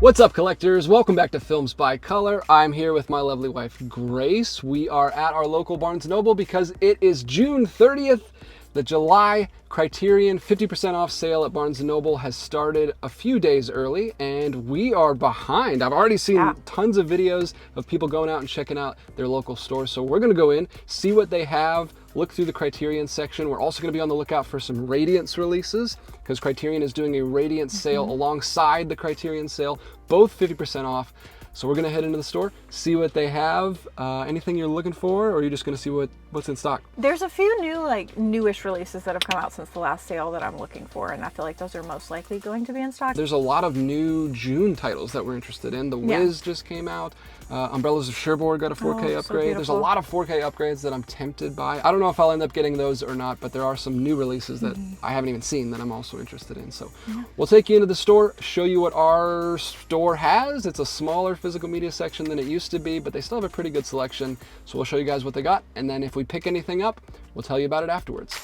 What's up, collectors? Welcome back to Films by Color. I'm here with my lovely wife, Grace. We are at our local Barnes & Noble because it is June 30th. The July Criterion 50% off sale at Barnes & Noble has started a few days early, and we are behind. I've already seen tons of videos of people going out and checking out their local stores, so we're going to go in, see what they have, look through the Criterion section. We're also going to be on the lookout for some Radiance releases because Criterion is doing a Radiance sale alongside the Criterion sale, both 50% off. So we're going to head into the store, see what they have. Anything you're looking for, or are you just going to see what's in stock? There's a few newish releases that have come out since the last sale that I'm looking for, and I feel like those are most likely going to be in stock. There's a lot of new June titles that we're interested in. The Wiz just came out. Umbrellas of Cherbourg got a 4K upgrade. There's a lot of 4K upgrades that I'm tempted by. I don't know if I'll end up getting those or not, but there are some new releases that I haven't even seen that I'm also interested in. So we'll take you into the store, show you what our store has. It's a smaller physical media section than it used to be, but they still have a pretty good selection. So we'll show you guys what they got, and then if we pick anything up, we'll tell you about it afterwards.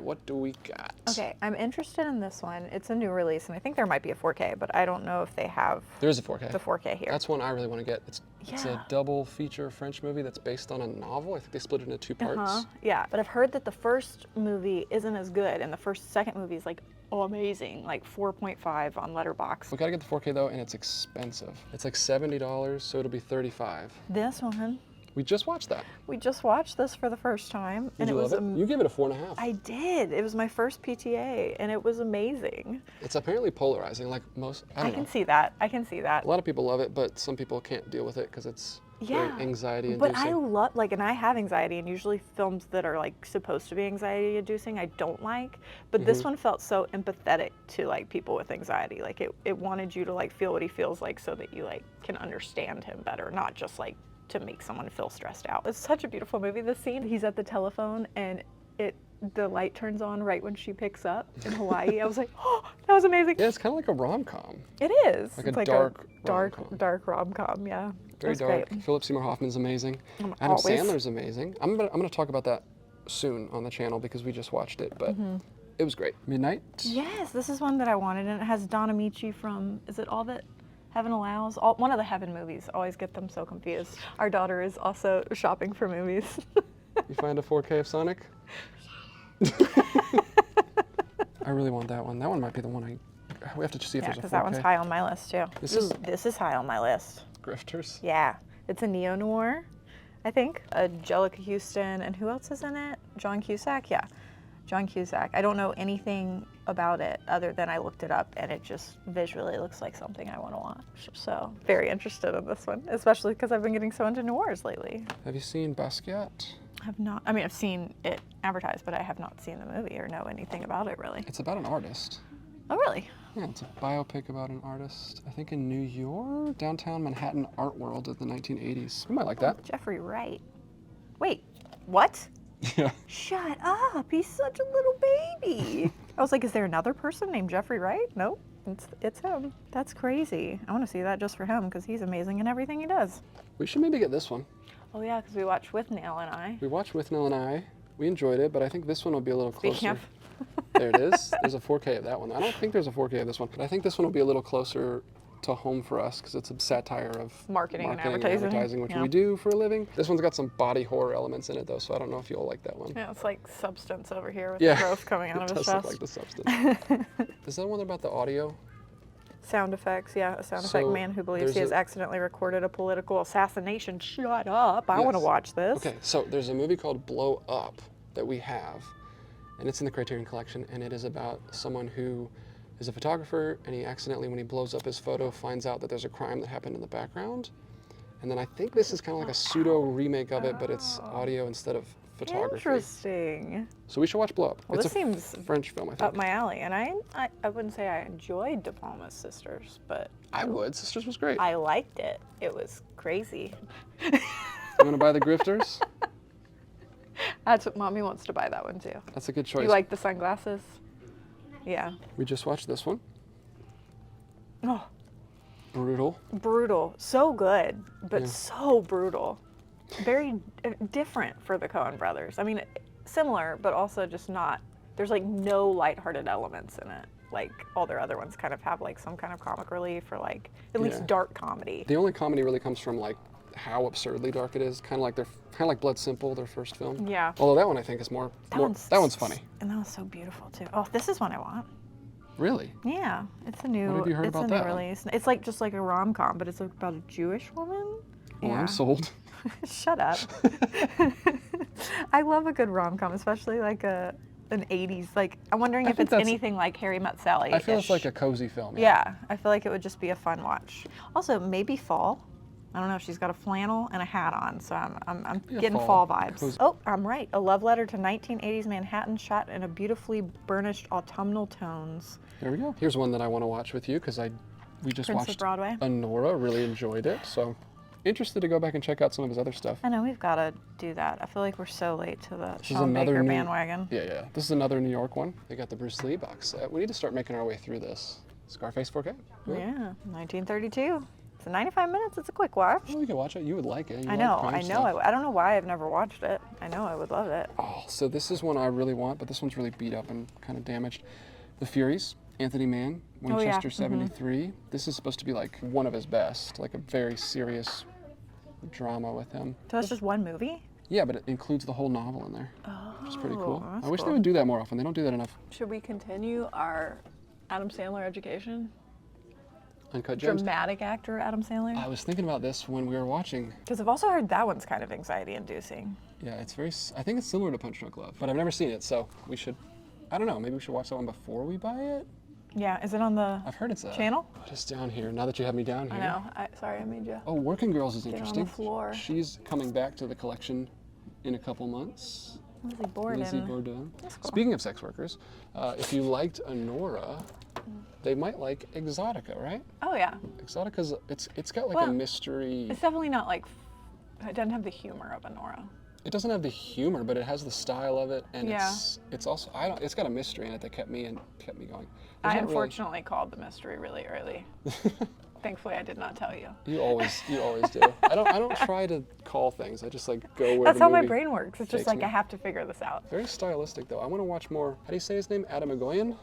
What do we got? Okay, I'm interested in this one. It's a new release, and I think there might be a 4K, but I don't know if they have. There is a 4K. The 4K here. That's one I really want to get. It's a double feature French movie that's based on a novel. I think they split it into two parts. Yeah, but I've heard that the first movie isn't as good, and the second movie is like amazing, like 4.5 on Letterboxd. We gotta get the 4K though, and it's expensive. It's like $70, so it'll be $35. This one. We just watched that. We just watched this for the first time, and it was. You gave it a 4.5. I did. It was my first PTA, and it was amazing. It's apparently polarizing, like most. I can see that. I can see that. A lot of people love it, but some people can't deal with it because it's very anxiety-inducing. But I love, and I have anxiety, and usually films that are supposed to be anxiety-inducing, I don't like. But this one felt so empathetic to people with anxiety. It wanted you to feel what he feels like, so that you can understand him better, not just to make someone feel stressed out. It's such a beautiful movie. The scene, he's at the telephone and the light turns on right when she picks up in Hawaii. I was like, oh, that was amazing. Yeah, it's kind of like a rom-com. It is. It's like a dark rom-com, yeah. Very dark. Great. Philip Seymour Hoffman's amazing. Adam Sandler's amazing. I'm gonna talk about that soon on the channel because we just watched it, but it was great. Midnight? Yes, this is one that I wanted, and it has Don Amici from, is it All That Heaven Allows? One of the Heaven movies. Always get them so confused. Our daughter is also shopping for movies. You find a 4K of Sonic? I really want that one. That one might be the one we have to see if there's a 4K. Because that one's high on my list too. This is high on my list. Grifters? Yeah. It's a neo-noir, I think. Angelica Houston, and who else is in it? John Cusack? Yeah. John Cusack. I don't know anything about it other than I looked it up, and it just visually looks like something I want to watch. So very interested in this one, especially because I've been getting so into noirs lately. Have you seen Basquiat? I have not. I mean, I've seen it advertised, but I have not seen the movie or know anything about it really. It's about an artist. Oh, really? Yeah, it's a biopic about an artist, I think in New York, downtown Manhattan art world of the 1980s. You might like that. Jeffrey Wright. Wait, what? Yeah. Shut up, he's such a little baby. I was like, is there another person named Jeffrey Wright? Nope, it's him. That's crazy. I want to see that just for him because he's amazing in everything he does. We should maybe get this one. Oh yeah, because we watched With Neil and I. We watched With Neil and I. We enjoyed it, but I think this one will be a little closer. There it is. There's a 4K of that one. I don't think there's a 4K of this one, but I think this one will be a little closer to home for us because it's a satire of marketing and advertising, which yeah. we do for a living. This one's got some body horror elements in it though, so I don't know if you'll like that one. Yeah, it's like Substance over here with Yeah, the growth coming out of his it does chest. look like the Substance. Is that one about the audio? Sound effects, yeah. A sound So effect man who believes there's he has a- accidentally recorded a political assassination. Shut up. I Yes. want to watch this. Okay, so there's a movie called Blow Up that we have, and it's in the Criterion collection, and it is about someone who is a photographer, and he accidentally, when he blows up his photo, finds out that there's a crime that happened in the background. And then I think this is kind of like a pseudo remake of it, but it's audio instead of photography. Interesting. So we should watch Blow Up. Well, it's this a seems French film, I think. up my alley. And I wouldn't say I enjoyed De Palma's Sisters, but I would. Sisters was great. I liked it. It was crazy. You want to buy The Grifters? That's what Mommy wants to buy that one too. That's a good choice. You like the sunglasses? Yeah. We just watched this one. Oh, Brutal. brutal. So good, but Yeah. so brutal. Very different for the Coen brothers. I mean, similar, but also just not. There's like no lighthearted elements in it. Like all their other ones kind of have like some kind of comic relief or like at Yeah. least dark comedy. The only comedy really comes from like how absurdly dark it is. Kind of like Blood Simple, their first film. Yeah. Although that one I think is more. That one's funny. And that was so beautiful too. Oh, this is one I want. Really? Yeah, it's a new. What have you heard it's about a new that one? release. It's like just like a rom-com, but it's about a Jewish woman. Well, Yeah. I'm sold. Shut up. I love a good rom-com, especially like an 80s. Like I'm wondering I if think it's that's- anything like Harry Met Sally. I feel it's like a cozy film. Yeah, I feel like it would just be a fun watch. Also, maybe fall. I don't know. She's got a flannel and a hat on, so I'm Yeah, getting fall. fall vibes. Cozy. Oh, I'm right. A love letter to 1980s Manhattan, shot in a beautifully burnished autumnal tones. There we go. Here's one that I want to watch with you because we just Prince of watched Broadway. Honora. Really enjoyed it. So interested to go back and check out some of his other stuff. I know we've got to do that. I feel like we're so late to the This is Sean another Baker new- bandwagon. Yeah. This is another New York one. They got the Bruce Lee box set. We need to start making our way through this. Scarface 4K. Yeah, 1932. It's 95 minutes. It's a quick watch. Well, we can watch it. You would like it. You I like know. crime I know. stuff. I don't know why I've never watched it. I know I would love it. Oh, so this is one I really want, but this one's really beat up and kind of damaged. The Furies, Anthony Mann, Oh, yeah. Winchester 73. This is supposed to be like one of his best, like a very serious drama with him. So it's just one movie? Yeah, but it includes the whole novel in there, which is pretty cool. that's I wish cool. they would do that more often. They don't do that enough. Should we continue our Adam Sandler education? Uncut Gems. Dramatic actor Adam Sandler? I was thinking about this when we were watching. Because I've also heard that one's kind of anxiety-inducing. Yeah, it's very. I think it's similar to Punch Drunk Love, but I've never seen it, so we should. I don't know. Maybe we should watch that one before we buy it. Yeah, is it on the I've heard it's a channel? just down here. Now that you have me down here. I know. Sorry, I made you. Oh, Working Girls is on the interesting. floor. She's coming back to the collection in a couple months. Lizzie Borden. Lizzie Borden. That's cool. Speaking of sex workers, if you liked Honora, they might like Exotica, right? Oh, yeah. Exotica's it's got like Well, a mystery. It's definitely not like, it doesn't have the humor of Honora. It doesn't have the humor, but it has the style of it, and Yeah. it's also it's got a mystery in it that kept me going. There's I not really- unfortunately called the mystery really early. Thankfully, I did not tell you. You always do. I don't try to call things. I just like go where That's the how my movie brain works. It's just takes like me. I have to figure this out. Very stylistic though. I want to watch more. How do you say his name? Adam Agoyan?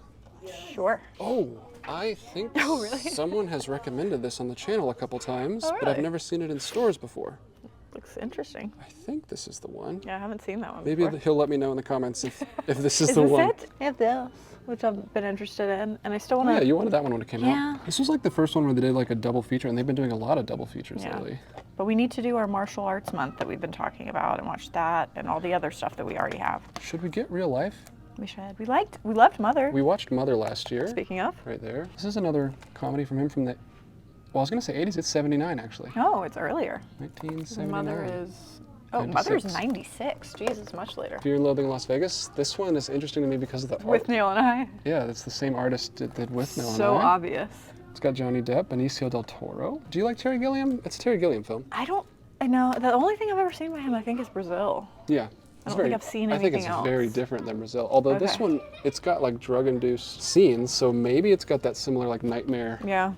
Sure. Oh, I think Oh, really? someone has recommended this on the channel a couple times, but I've really? never seen it in stores before. Looks interesting. I think this is the one. Yeah, I haven't seen that one Maybe before. he'll let me know in the comments if this is Is the this one. it? I have this, which I've been interested in, and I still Oh, want yeah, to. you wanted that one when it came Yeah. out. This was like the first one where they did like a double feature, and they've been doing a lot of double features Yeah. lately. But we need to do our martial arts month that we've been talking about, and watch that, and all the other stuff that we already have. Should we get Real Life? We should. We loved Mother. We watched Mother last year. Speaking of. Right there. This is another comedy from him from the. Well, I was gonna say 80s. It's 79 actually. No, it's earlier. 1979. Mother is. Oh, 96. Mother's 96. Jesus, much later. Fear and Loathing in Las Vegas. This one is interesting to me because of the art. With Neil and I. Yeah, it's the same artist that did With Neil and So I. obvious. It's got Johnny Depp, Benicio del Toro. Do you like Terry Gilliam? It's a Terry Gilliam film. I know. The only thing I've ever seen by him, I think, is Brazil. Yeah. I don't think I've seen I think anything it's very else. different than Brazil. Although this Okay. one, it's got like drug-induced scenes, so maybe it's got that similar like nightmare Yeah.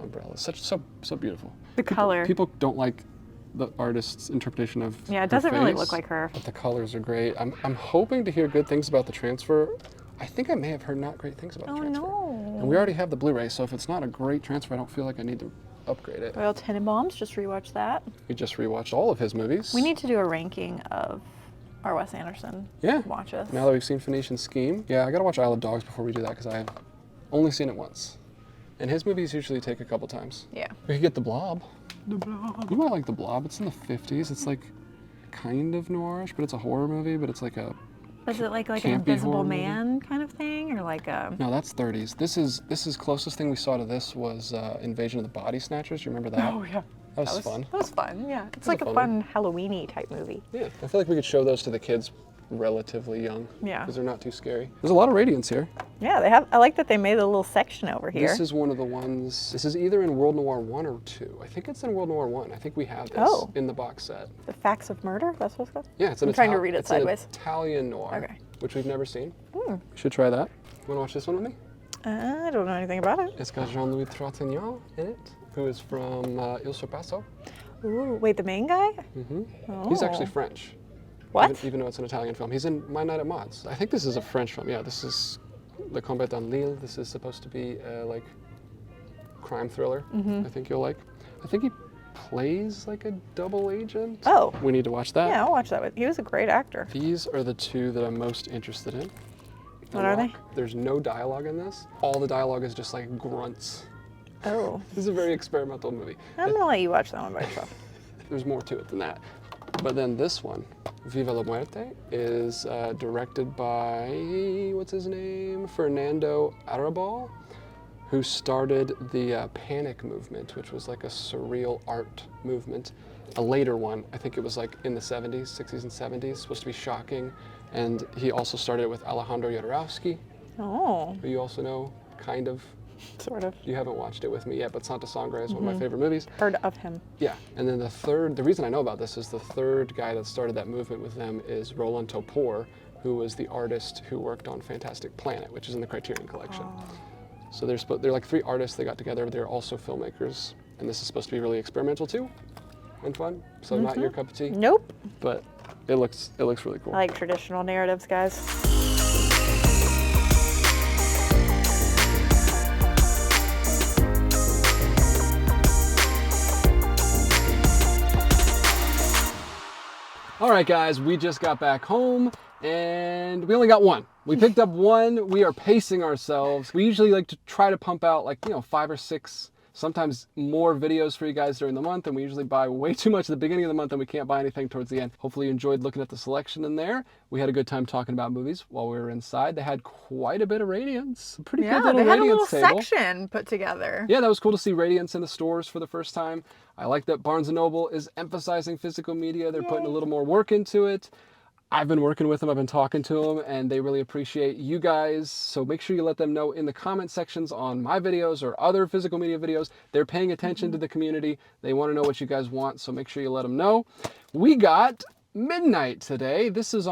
umbrella. So beautiful. The color. People don't like the artist's interpretation of Yeah, it her doesn't really face, look like her. But the colors are great. I'm hoping to hear good things about the transfer. I think I may have heard not great things about the Oh transfer. no. And we already have the Blu-ray, so if it's not a great transfer, I don't feel like I need to upgrade it. Royal Tenenbaums, just rewatched that. We just rewatched all of his movies. We need to do a ranking of our Wes Anderson watches. Now that we've seen Phoenician Scheme. Yeah, I gotta watch Isle of Dogs before we do that because I've only seen it once. And his movies usually take a couple times. Yeah. We could get The Blob. The Blob. You might like The Blob. It's in the 50s. It's like kind of noirish, but it's a horror movie, but it's like a Is it like an campy Invisible horror Man kind of thing, or like a? No, that's 30s. This is closest thing we saw to this was Invasion of the Body Snatchers. You remember that? Oh yeah. That was fun. That was fun. Yeah. It's was like a a fun fun Halloween-y type movie. Yeah, I feel like we could show those to the kids relatively young. Yeah. Because they're not too scary. There's a lot of Radiance here. Yeah, they have. I like that they made a little section over here. This is one of the ones. This is either in World Noir 1 or 2. I think it's in World Noir 1. I think we have this in the box set. The Facts of Murder. That's what it's called. Yeah, it's an I'm trying to read it sideways. An Italian noir, Okay. which we've never seen. Hmm. We should try that. You want to watch this one with me? I don't know anything about it. It's got Jean-Louis Trintignant in it, who is from Il Sorpasso. Ooh, wait, the main guy? Mm-hmm. Oh. He's actually French. What? Even though it's an Italian film. He's in My Night at Maud's. I think this is a French film. Yeah, this is Le Combat dans l'Île. This is supposed to be like crime thriller. I think you'll like. I think he plays like a double agent. Oh. We need to watch that. Yeah, I'll watch that. He was a great actor. These are the two that I'm most interested in. What are they? There's no dialogue in this. All the dialogue is just like grunts. Oh. This is a very experimental movie. I'm gonna let you watch that one by yourself. There's more to it than that. But then this one, Viva la Muerte, is directed by, what's his name? Fernando Arrabal, who started the Panic movement, which was like a surreal art movement. A later one, I think it was like in the 70s, 60s and 70s, supposed to be shocking. And he also started it with Alejandro Jodorowsky, Oh, who you also know, kind of. sort of. You haven't watched it with me yet, but Santa Sangre is one of my favorite movies. Heard of him. Yeah, and then the reason I know about this is the third guy that started that movement with them is Roland Topor, who was the artist who worked on Fantastic Planet, which is in the Criterion collection. So they're like three artists that got together. They're also filmmakers, and this is supposed to be really experimental too, and fun. So not your cup of tea, Nope. but it looks really cool. I like traditional narratives, guys. All right, guys, we just got back home and we only got one. We picked up one. We are pacing ourselves. We usually like to try to pump out 5 or 6, sometimes more videos for you guys during the month, and we usually buy way too much at the beginning of the month and we can't buy anything towards the end. Hopefully you enjoyed looking at the selection in there. We had a good time talking about movies while we were inside. They had quite a bit of Radiance. A pretty good little they had a Radiance little table. section put together. Yeah, that was cool to see Radiance in the stores for the first time. I like that Barnes & Noble is emphasizing physical media. They're putting a little more work into it. I've been working with them, I've been talking to them, and they really appreciate you guys. So make sure you let them know in the comment sections on my videos or other physical media videos. They're paying attention to the community. They want to know what you guys want, so make sure you let them know. We got Midnight today. This is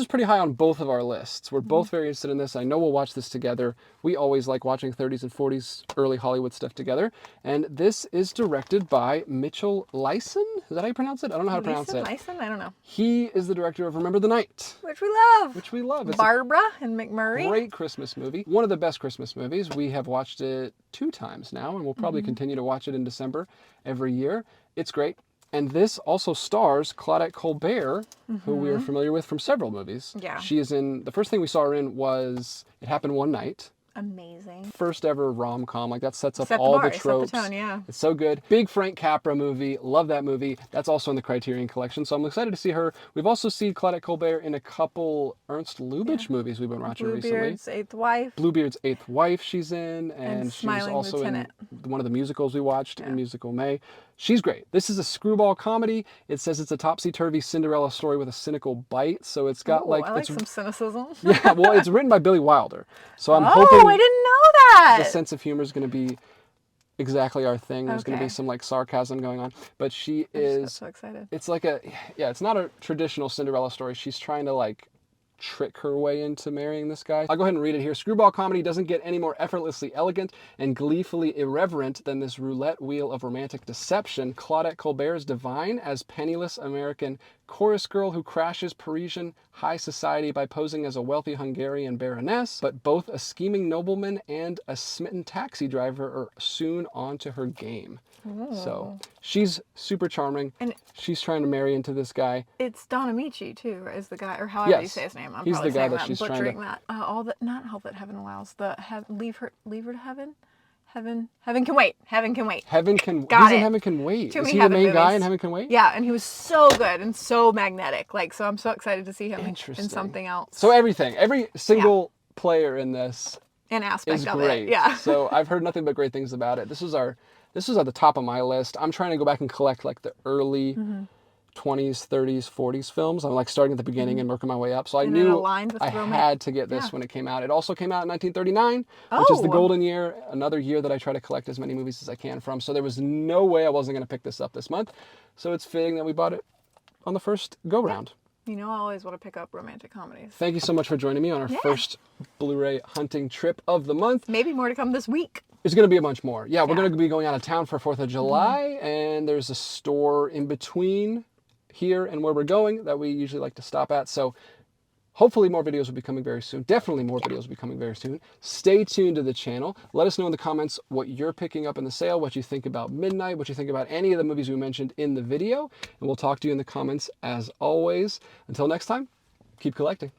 pretty high on both of our lists. We're both very interested in this. I know we'll watch this together. We always like watching 30s and 40s early Hollywood stuff together. And this is directed by Mitchell Leisen. Is that how you pronounce it? I don't know how to pronounce it. Leisen? I don't know. He is the director of Remember the Night, Which we love. which we love. It's Barbara and McMurray. a great Christmas movie. One of the best Christmas movies. We have watched it 2 times now, and we'll probably continue to watch it in December every year. It's great. And this also stars Claudette Colbert, who we are familiar with from several movies. Yeah. She is in, the first thing we saw her in was It Happened One Night. Amazing. First ever rom-com, like that sets up Set the all bar, the set the tropes. tone, yeah. It's so good. Big Frank Capra movie, love that movie. That's also in the Criterion collection, so I'm excited to see her. We've also seen Claudette Colbert in a couple Ernst Lubitsch movies we've been watching recently. Bluebeard's Eighth Wife. Bluebeard's Eighth Wife she's in, and she was Smiling also Lieutenant. in one of the musicals we watched in Musical May. She's great. This is a screwball comedy. It says it's a topsy-turvy Cinderella story with a cynical bite, so it's got I like it's some cynicism. yeah, well, it's written by Billy Wilder, so I'm Oh, hoping I didn't know that. the sense of humor is going to be exactly our thing. There's going to be Okay. some like sarcasm going on, but she I'm is. so excited. It's like it's not a traditional Cinderella story. She's trying to like trick her way into marrying this guy. I'll go ahead and read it here. Screwball comedy doesn't get any more effortlessly elegant and gleefully irreverent than this roulette wheel of romantic deception. Claudette Colbert is divine as penniless American chorus girl who crashes Parisian high society by posing as a wealthy Hungarian baroness, but both a scheming nobleman and a smitten taxi driver are soon onto her game. So she's super charming. And she's trying to marry into this guy. It's Don Amici too, is the guy, or however you say his name. He's the guy that she's butchering trying to... that. Not all that heaven allows. Leave her to heaven. Heaven can wait. Heaven can wait. Heaven can. Got He's it. in Heaven Can Wait. Too Is many he the Heaven main guy movies. in Heaven Can Wait? Yeah, and he was so good and so magnetic. Like, so I'm so excited to see him in something else. So every single player in this An aspect is of great. it. Yeah. So I've heard nothing but great things about it. This was at the top of my list. I'm trying to go back and collect like the early 20s, 30s, 40s films. I'm like starting at the beginning and working my way up. So I knew I had to get this when it came out. It also came out in 1939, which is the golden year, another year that I try to collect as many movies as I can from. So there was no way I wasn't going to pick this up this month. So it's fitting that we bought it on the first go round. You know, I always want to pick up romantic comedies. Thank you so much for joining me on our first Blu-ray hunting trip of the month. Maybe more to come this week. There's going to be a bunch more. Yeah, we're going to be going out of town for 4th of July, and there's a store in between here and where we're going that we usually like to stop at. So hopefully more videos will be coming very soon. Definitely more videos will be coming very soon. Stay tuned to the channel. Let us know in the comments what you're picking up in the sale, what you think about Midnight, what you think about any of the movies we mentioned in the video, and we'll talk to you in the comments as always. Until next time, keep collecting.